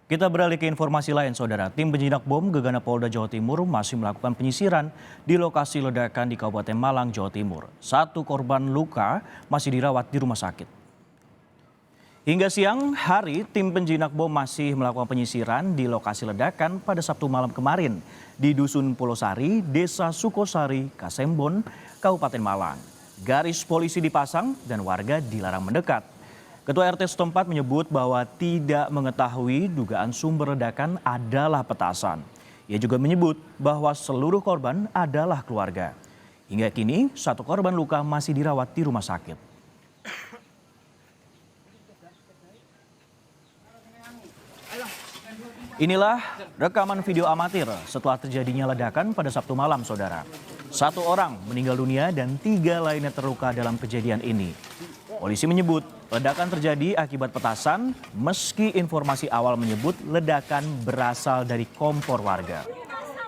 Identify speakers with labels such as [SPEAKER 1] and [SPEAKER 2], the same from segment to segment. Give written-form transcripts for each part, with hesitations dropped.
[SPEAKER 1] Kita beralih ke informasi lain, Saudara. Tim penjinak bom Gegana Polda Jawa Timur masih melakukan penyisiran di lokasi ledakan di Kabupaten Malang, Jawa Timur. Satu korban luka masih dirawat di rumah sakit. Hingga siang hari, tim penjinak bom masih melakukan penyisiran di lokasi ledakan pada Sabtu malam kemarin di Dusun Pulosari, Desa Sukosari, Kasembon, Kabupaten Malang. Garis polisi dipasang dan warga dilarang mendekat. Ketua RT setempat menyebut bahwa tidak mengetahui dugaan sumber ledakan adalah petasan. Ia juga menyebut bahwa seluruh korban adalah keluarga. Hingga kini, satu korban luka masih dirawat di rumah sakit. Inilah rekaman video amatir setelah terjadinya ledakan pada Sabtu malam, Saudara. Satu orang meninggal dunia dan 3 lainnya terluka dalam kejadian ini. Polisi menyebut ledakan terjadi akibat petasan, meski informasi awal menyebut ledakan berasal dari kompor warga.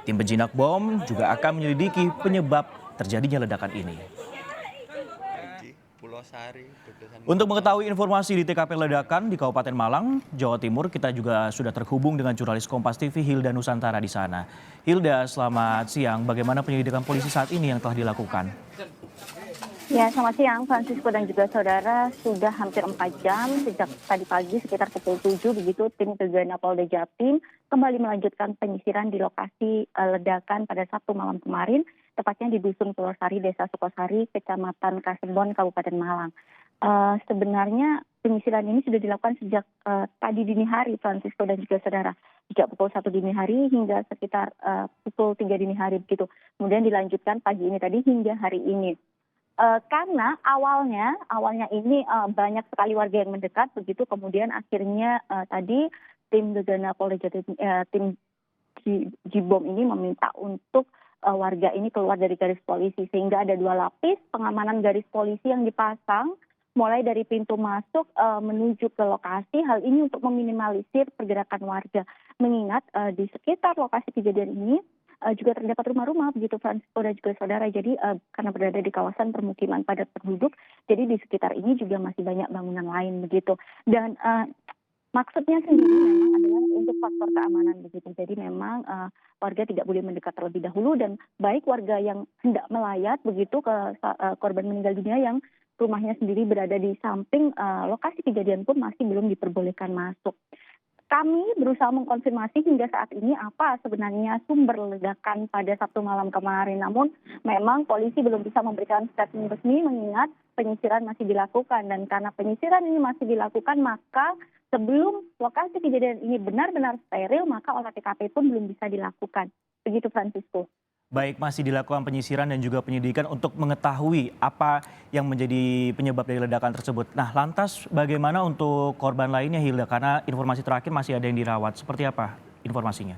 [SPEAKER 1] Tim penjinak bom juga akan menyelidiki penyebab terjadinya ledakan ini. Untuk mengetahui informasi di TKP ledakan di Kabupaten Malang, Jawa Timur, kita juga sudah terhubung dengan jurnalis Kompas TV Hilda Nusantara di sana. Hilda, selamat siang. Bagaimana penyelidikan polisi saat ini yang telah dilakukan?
[SPEAKER 2] Ya, selamat siang Francisco dan juga saudara. Sudah hampir 4 jam sejak tadi pagi sekitar pukul 7 begitu tim Gegana Polda Jatim kembali melanjutkan penyisiran di lokasi ledakan pada Sabtu malam kemarin, tepatnya di Dusun Pulosari, Desa Sukosari, Kecamatan Kasembon, Kabupaten Malang. Sebenarnya penyisiran ini sudah dilakukan sejak tadi dini hari, Francisco dan juga saudara. Sejak pukul 1 dini hari hingga sekitar pukul 3 dini hari begitu. Kemudian dilanjutkan pagi ini tadi hingga hari ini. Karena awalnya ini banyak sekali warga yang mendekat begitu, kemudian akhirnya tadi tim Gegana Polda Jatim, tim Jibom ini meminta untuk warga ini keluar dari garis polisi, sehingga ada 2 lapis pengamanan garis polisi yang dipasang mulai dari pintu masuk menuju ke lokasi. Hal ini untuk meminimalisir pergerakan warga, mengingat di sekitar lokasi kejadian ini juga terdapat rumah-rumah begitu Francisco dan juga saudara. Jadi karena berada di kawasan permukiman padat penduduk, jadi di sekitar ini juga masih banyak bangunan lain begitu. Dan maksudnya sendiri memang adalah untuk faktor keamanan begitu. Jadi memang warga tidak boleh mendekat terlebih dahulu, dan baik warga yang hendak melayat begitu ke korban meninggal dunia yang rumahnya sendiri berada di samping lokasi kejadian pun masih belum diperbolehkan masuk. Kami berusaha mengkonfirmasi hingga saat ini apa sebenarnya sumber ledakan pada Sabtu malam kemarin. Namun memang polisi belum bisa memberikan statement resmi mengingat penyisiran masih dilakukan. Dan karena penyisiran ini masih dilakukan, maka sebelum lokasi kejadian ini benar-benar steril, maka olah TKP pun belum bisa dilakukan. Begitu Francisco.
[SPEAKER 1] Baik, masih dilakukan penyisiran dan juga penyelidikan untuk mengetahui apa yang menjadi penyebab dari ledakan tersebut. Nah, lantas bagaimana untuk korban lainnya, Hilda? Karena informasi terakhir masih ada yang dirawat. Seperti apa informasinya?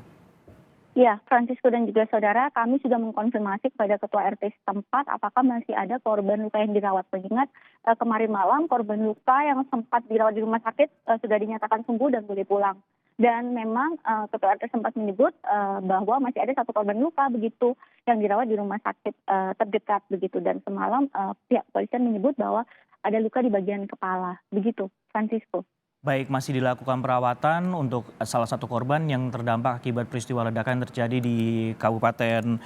[SPEAKER 2] Ya, Francisco dan juga saudara, kami sudah mengkonfirmasi kepada Ketua RT setempat apakah masih ada korban luka yang dirawat. Mengingat kemarin malam korban luka yang sempat dirawat di rumah sakit sudah dinyatakan sembuh dan boleh pulang. Dan memang Ketua RT sempat menyebut bahwa masih ada 1 korban luka begitu yang dirawat di rumah sakit terdekat begitu. Dan semalam pihak kepolisian menyebut bahwa ada luka di bagian kepala. Begitu, Francisco.
[SPEAKER 1] Baik, masih dilakukan perawatan untuk salah satu korban yang terdampak akibat peristiwa ledakan yang terjadi di Kabupaten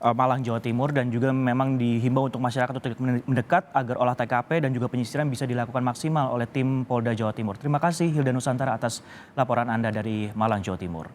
[SPEAKER 1] Malang, Jawa Timur, dan juga memang dihimbau untuk masyarakat untuk mendekat agar olah TKP dan juga penyisiran bisa dilakukan maksimal oleh tim Polda Jawa Timur. Terima kasih Hilda Nusantara atas laporan Anda dari Malang, Jawa Timur.